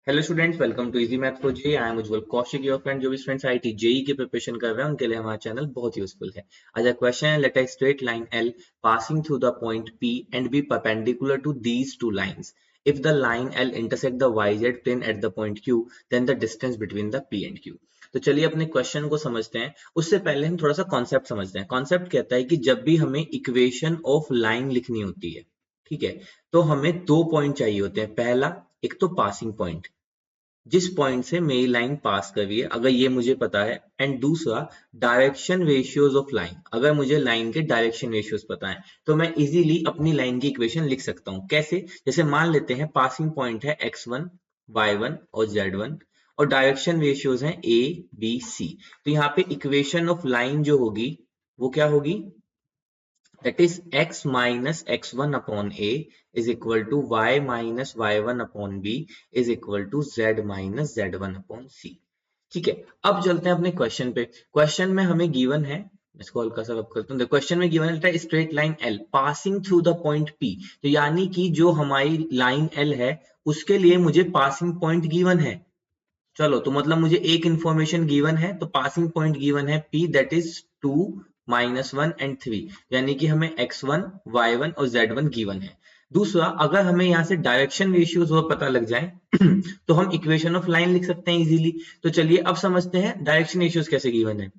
Hello students, welcome to easy math for JEE. I am Ujjwal Kaushik, your friend. जो भी students IIT JEE की preparation कर रहे हैं उनके लिए हमारा चैनल बहुत यूजफुल है। आज का क्वेश्चन है, let a straight line L passing through the point P and be perpendicular to these two lines. If the line L intersect the YZ plane at the point Q, then the distance between the P and Q. तो चलिए अपने question को समझते हैं। उससे पहले हम थोड़ा सा कॉन्सेप्ट समझते हैं। कॉन्सेप्ट कहता है कि जब भी हमें इक्वेशन ऑफ लाइन लिखनी होती है, ठीक है, तो हमें दो पॉइंट चाहिए होते हैं। पहला, एक तो पासिंग पॉइंट, जिस पॉइंट से मेरी लाइन पास कर रही है, अगर ये मुझे पता है। एंड दूसरा, डायरेक्शन रेशियोज ऑफ लाइन। अगर मुझे लाइन के डायरेक्शन रेशियोज पता है तो मैं इजीली अपनी लाइन की इक्वेशन लिख सकता हूं। कैसे? जैसे मान लेते हैं पासिंग पॉइंट है x1, y1 और z1 और डायरेक्शन रेशियोज हैं a, b, c। तो यहाँ पे इक्वेशन ऑफ लाइन जो होगी वो क्या होगी? That is x minus x1 upon a is equal to y minus y1 upon b is equal to z minus z1 upon c। ठीक है, अब चलते हैं अपने क्वेश्चन पे। क्वेश्चन में हमें गिवन है, इसको हल्का सा रब करता हूँ। क्वेश्चन में गिवन है straight line L passing through the point P। तो यानी कि जो हमारी लाइन L है उसके लिए मुझे पासिंग पॉइंट गिवन है। चलो, तो मतलब मुझे एक इंफॉर्मेशन गिवन है, तो पासिंग पॉइंट गिवन है P, दैट इज 2, -1 एंड 3, यानी कि हमें x1, y1 और z1 गिवन है। दूसरा, अगर हमें यहाँ से डायरेक्शन रेशियोज और पता लग जाए तो हम इक्वेशन ऑफ लाइन लिख सकते हैं इजीली। तो चलिए अब समझते हैं डायरेक्शन रेशियोज कैसे गिवन है।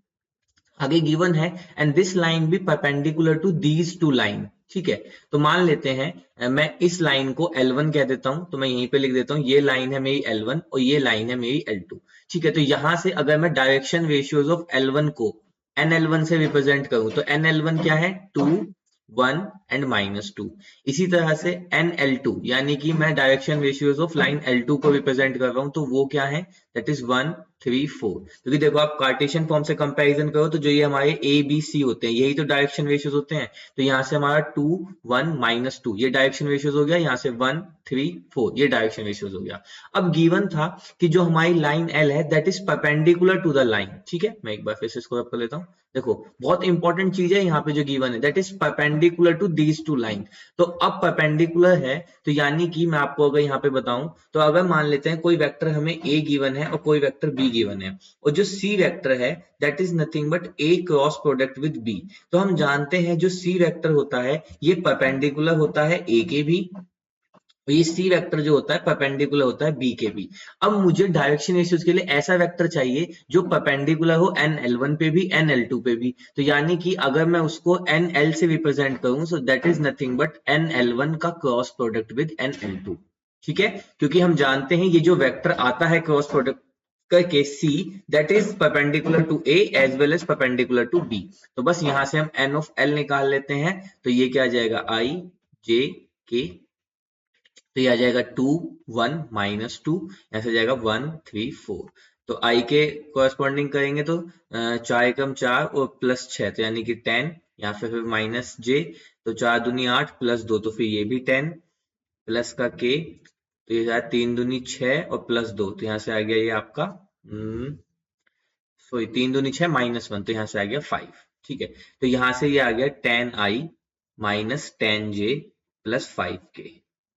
आगे गिवन है and this line be perpendicular to these two line. ठीक है, तो मान लेते हैं मैं इस लाइन को L1 कह देता हूं, तो मैं यहीं पे लिख देता हूं ये लाइन है मेरी L1 और ये लाइन है मेरी L2। ठीक है, तो यहां से अगर मैं डायरेक्शन रेशियोज ऑफ L1 को NL1 से रिप्रेजेंट करूं तो NL1 क्या है? 2, 1 एंड -2। इसी तरह से NL2 यानी कि मैं direction ratios of line L2 को रिप्रेजेंट कर रहा हूं, तो वो क्या है? That is 1, 3, 4। क्योंकि देखो, आप कार्टेशियन फॉर्म से कंपैरिजन करो तो जो ये हमारे ए बी सी होते हैं यही तो डायरेक्शन रेशियोज होते हैं। तो यहाँ से हमारा 2, 1, -2 ये डायरेक्शन रेशियोज हो गया। यहाँ से 1, 3, 4 ये डायरेक्शन रेशियोज हो गया। अब गिवन था कि जो हमारी लाइन L है that is perpendicular to the line. ठीक है, मैं एक बार फिर से इसको रब कर लेता हूँ। देखो, बहुत इंपॉर्टेंट चीज है यहाँ पे जो गिवन है, that is perpendicular to these two line. तो अब परपेंडिकुलर है तो यानी कि मैं आपको अगर यहाँ पे बताऊं तो अगर मान लेते हैं कोई वेक्टर हमें A गिवन है और कोई वेक्टर B गिवन है, और जो C वेक्टर है that is nothing but A cross product with B। तो हम जानते हैं जो C वेक्टर होता है ये परपेंडिकुलर होता है A के भी, और ये सी वेक्टर जो होता है परपेंडिकुलर होता है बी के भी। अब मुझे डायरेक्शन रेशियोज के लिए ऐसा वेक्टर चाहिए जो परपेंडिकुलर हो NL1 पे भी NL2 पे भी। तो यानी कि अगर मैं उसको NL से रिप्रेजेंट करूं so that is nothing but NL1 का क्रॉस प्रोडक्ट विद NL2। ठीक है, क्योंकि हम जानते हैं ये जो वेक्टर आता है क्रॉस प्रोडक्ट करके C, that is perpendicular to A as well as perpendicular to B। तो बस यहां से हम N ऑफ L निकाल लेते हैं, तो ये क्या आ जाएगा? I J K। तो ये आ जाएगा 2, 1, -2, ऐसे जाएगा 1, 3, 4। तो आई के कॉरेस्पॉन्डिंग करेंगे तो 4 एकम 4 और +6, तो यानी कि 10। यहाँ फिर माइनस जे, तो 4 दूनी 8 +2, तो फिर ये भी 10 प्लस का के, तो ये 3 दूनी 6 और +2, तो यहाँ से आ गया ये आपका सॉरी 3 दूनी 6 -1, तो यहाँ से आ गया 5। ठीक है, तो यहाँ से ये आ गया 10i -10j +5k।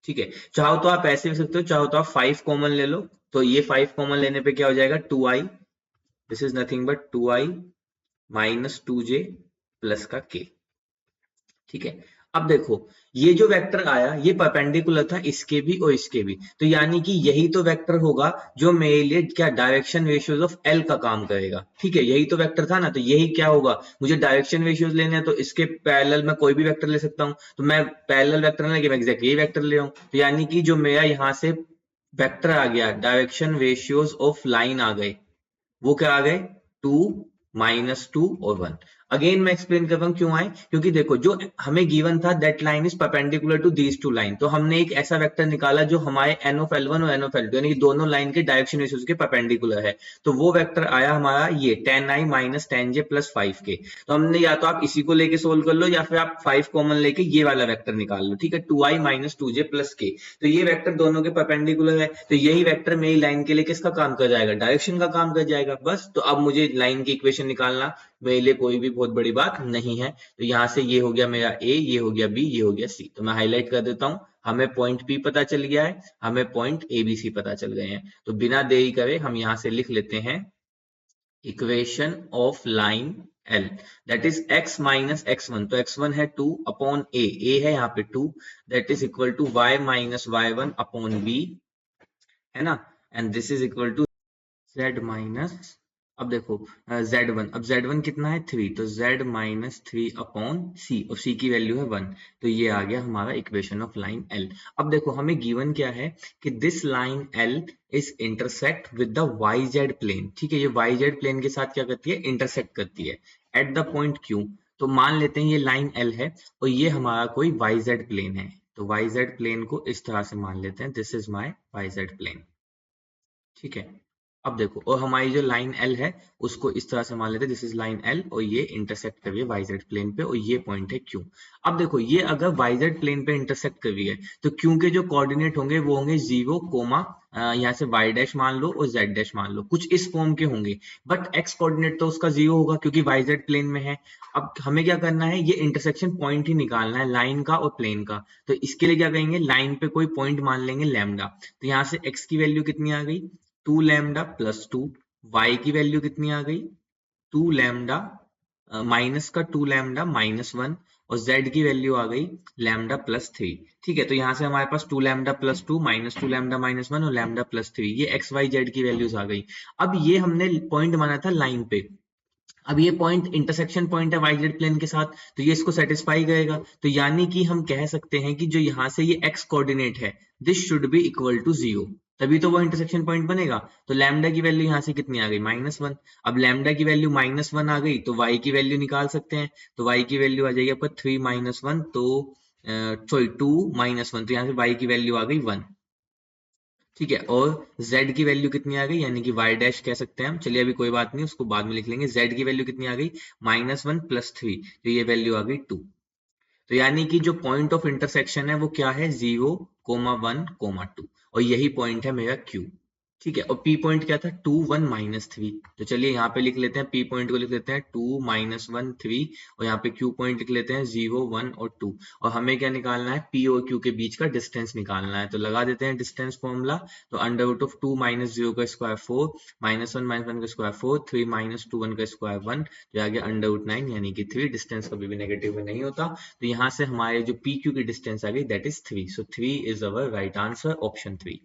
ठीक है, चाहो तो आप ऐसे भी सकते हो, चाहो तो आप 5 कॉमन ले लो, तो ये 5 कॉमन लेने पे क्या हो जाएगा? 2i, this is nothing but 2i -2j plus का k। ठीक है, अब देखो ये जो वेक्टर आया ये परपेंडिकुलर था इसके भी और इसके भी, तो यानी कि यही तो वेक्टर होगा जो मेरे लिए क्या डायरेक्शन रेशियोज ऑफ L का काम करेगा। ठीक है, यही तो वेक्टर था ना, तो यही क्या होगा? मुझे डायरेक्शन रेशियोज लेने हैं तो इसके पैरेलल में कोई भी वेक्टर ले सकता हूं, तो मैं पैरेलल वेक्टर लेके मैं एग्जैक्ट यही वेक्टर ले आऊं। तो यानी कि जो मेरा यहाँ से वेक्टर आ गया, डायरेक्शन रेशियोज ऑफ लाइन आ गए, वो क्या आ गए? 2, -2 और 1। अगेन मैं एक्सप्लेन कर रहा हूं क्यों आए, क्योंकि देखो जो हमें गिवन था that line is perpendicular to these two line, तो हमने एक ऐसा वेक्टर निकाला जो हमारे N ऑफ L1 और N ऑफ L2 यानी कि दोनों लाइन के डायरेक्शन रेशियोज के परपेंडिकुलर है। तो वो वेक्टर आया हमारा ये 10i -10j +5k। तो हमने या तो आप इसी को लेके सोल्व कर लो या फिर आप 5 कॉमन लेके ये वाला वेक्टर निकाल लो। ठीक है, 2i -2j +k, तो ये वेक्टर दोनों के परपेंडिकुलर है, तो यही वेक्टर मेरी लाइन के लिए किसका काम कर जाएगा? डायरेक्शन का काम कर जाएगा। बस, तो अब मुझे लाइन की इक्वेशन निकालना मेरे लिए कोई भी बहुत बड़ी बात नहीं है। तो यहां से ये हो गया मेरा A, ये हो गया B, ये हो गया C। तो मैं हाईलाइट कर देता हूं, हमें पॉइंट P पता चल गया है, हमें पॉइंट ABC पता चल गए हैं। तो बिना देरी करे हम यहाँ से लिख लेते हैं equation of line L, that is x minus x1, तो x1 है 2 अपॉन a है यहाँ पे 2, that is equal to y minus y1 upon b, है ना, and this is equal to z minus, अब देखो z1, अब z1 कितना है 3, तो z माइनस 3 अपॉन c, और c की वैल्यू है 1, तो ये आ गया हमारा इक्वेशन ऑफ लाइन L। अब देखो हमें गिवन क्या है कि this line L is intersect with the yz plane, ठीक है, ये yz प्लेन के साथ क्या करती है, इंटरसेक्ट करती है एट द पॉइंट Q। तो मान लेते हैं ये लाइन L है और ये हमारा कोई yz प्लेन है, तो yz प्लेन को इस तरह से मान लेते हैं, this is my yz plane, ठीक है। अब देखो, और हमारी जो लाइन L है उसको इस तरह से मान लेते हैं, दिस इज लाइन L और ये इंटरसेक्ट कर रही है YZ प्लेन पे और ये पॉइंट है Q। अब देखो ये अगर YZ प्लेन पे इंटरसेक्ट कर रही है तो Q के जो कोऑर्डिनेट होंगे वो होंगे 0, यहाँ से y डैश मान लो और z डैश मान लो, कुछ इस फॉर्म के होंगे, बट x कोऑर्डिनेट तो उसका 0 होगा क्योंकि YZ प्लेन में है। अब हमें क्या करना है, ये इंटरसेक्शन पॉइंट ही निकालना है लाइन का और प्लेन का, तो इसके लिए क्या करेंगे, लाइन पे कोई पॉइंट मान लेंगे लैम्डा, तो यहाँ से x की वैल्यू कितनी आ गई 2 लैम्डा प्लस 2, y की वैल्यू कितनी आ गई 2 लैम्डा माइनस का 2 लैम्डा माइनस 1, और z की वैल्यू आ गई लैम्डा प्लस 3, ठीक है। तो यहाँ से हमारे पास 2 lambda plus 2 minus 2 lambda minus 1 और लैम्डा प्लस 3, ये एक्स वाई जेड की वैल्यूज आ गई। अब ये हमने पॉइंट माना था लाइन पे, अब ये पॉइंट इंटरसेक्शन पॉइंट है वाईजेड प्लेन के साथ, तो ये इसको सेटिस्फाई करेगा, तो यानी कि हम कह सकते हैं कि जो यहाँ से ये x कोऑर्डिनेट है this should be equal to 0, तभी तो वो इंटरसेक्शन पॉइंट बनेगा। तो लैम्डा की वैल्यू यहाँ से कितनी आ गई -1, अब लैम्डा की वैल्यू -1 आ गई तो y की वैल्यू निकाल सकते हैं, तो y की वैल्यू आ जाएगी आपका 3 - 1, तो सॉरी 2 - 1, तो यहाँ से y की वैल्यू आ गई 1, ठीक है। और z की वैल्यू कितनी आ गई, यानी कि y डैश कह सकते हैं हम, चलिए अभी कोई बात नहीं उसको बाद में लिख लेंगे। z की वैल्यू कितनी आ गई -1 प्लस 3, तो ये वैल्यू आ गई 2, तो यानी कि जो पॉइंट ऑफ इंटरसेक्शन है वो क्या है 0, 1, 2, और यही पॉइंट है मेरा Q, ठीक है। और P पॉइंट क्या था 2, 1, -3, तो चलिए यहाँ पे लिख लेते हैं P पॉइंट को, लिख लेते हैं 2, -1, 3, और यहाँ पे Q पॉइंट लिख लेते हैं 0, 1 और 2, और हमें क्या निकालना है P और Q के बीच का डिस्टेंस निकालना है, तो लगा देते हैं डिस्टेंस फॉर्मूला, तो √2 - 0 का स्क्वायर 4, -1 - 1 का स्क्वायर 4, 3 - 2 1 का स्क्वायर 1, तो आ गया √9 यानी कि 3, डिस्टेंस कभी भी नेगेटिव में नहीं होता, तो यहाँ से हमारे जो PQ की डिस्टेंस आ गई that is 3, so 3 is our right answer, option 3।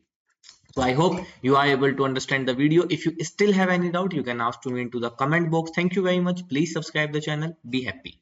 So I hope you are able to understand the video. If you still have any doubt, you can ask to me into the comment box. Thank you very much. Please subscribe the channel. Be happy.